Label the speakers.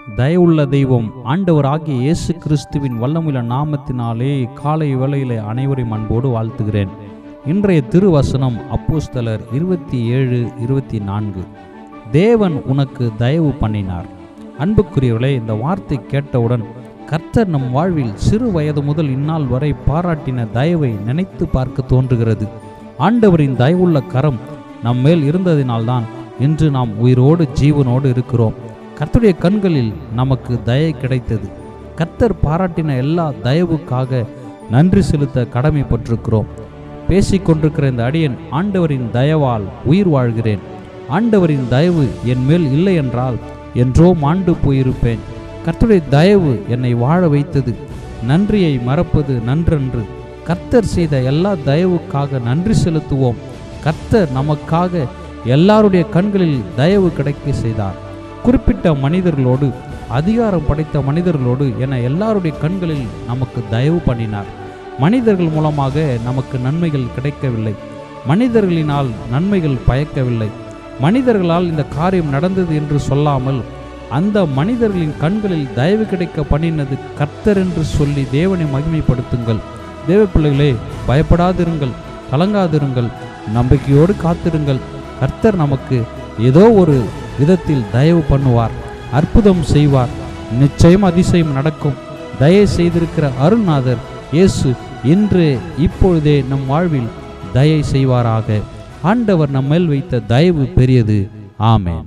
Speaker 1: தயவுள்ள தெய்வம் ஆண்டவராகிய இயேசு கிறிஸ்துவின் வல்லமுள்ள நாமத்தினாலே காலை வேளையிலே அனைவரையும் அன்போடு வாழ்த்துகிறேன். இன்றைய திருவசனம் அப்போஸ்தலர் 27:24. தேவன் உனக்கு தயவு பண்ணினார். அன்புக்குரியவர்களே, இந்த வார்த்தை கேட்டவுடன் கர்த்தர் நம் வாழ்வில் சிறு வயது முதல் இந்நாள் வரை பாராட்டின தயவை நினைத்து பார்க்க தோன்றுகிறது. ஆண்டவரின் தயவுள்ள கரம் நம் மேல் இருந்ததினால்தான் இன்று நாம் உயிரோடு ஜீவனோடு இருக்கிறோம். கர்த்தருடைய கண்களில் நமக்கு தயை கிடைத்தது. கர்த்தர் பாராட்டின எல்லா தயவுக்காக நன்றி செலுத்த கடமைப்பட்டிருக்கிறோம். பேசிக்கொண்டிருக்கிற இந்த அடியன் ஆண்டவரின் தயவால் உயிர் வாழ்கிறேன். ஆண்டவரின் தயவு என் மேல் இல்லை என்றால் என்றோ மாண்டு போயிருப்பேன். கர்த்தருடைய தயவு என்னை வாழ வைத்தது. நன்றியை மறப்பது நன்றன்று. கர்த்தர் செய்த எல்லா தயவுக்காக நன்றி செலுத்துவோம். கர்த்தர் நமக்காக எல்லாருடைய கண்களில் தயவு கிடைக்க செய்தார். குறிப்பிட்ட மனிதர்களோடு, அதிகாரம் படைத்த மனிதர்களோடு என எல்லாருடைய கண்களில் நமக்கு தயவு பண்ணினார். மனிதர்கள் மூலமாக நமக்கு நன்மைகள் கிடைக்கவில்லை. மனிதர்களினால் நன்மைகள் பயக்கவில்லை. மனிதர்களால் இந்த காரியம் நடந்தது என்று சொல்லாமல் அந்த மனிதர்களின் கண்களில் தயவு கிடைக்க பண்ணினது கர்த்தர் என்று சொல்லி தேவனை மகிமைப்படுத்துங்கள். தேவ பிள்ளைகளே, பயப்படாதிருங்கள், கலங்காதிருங்கள், நம்பிக்கையோடு காத்திருங்கள். கர்த்தர் நமக்கு ஏதோ ஒரு விதத்தில் தயவு பண்ணுவார், அற்புதம் செய்வார். நிச்சயம் அதிசயம் நடக்கும். தயை செய்திருக்கிற அருள்நாதர் இயேசு இன்று இப்பொழுதே நம் வாழ்வில் தயை செய்வாராக. ஆண்டவர் நம்மேல் வைத்த தயவு பெரியது. ஆமென்.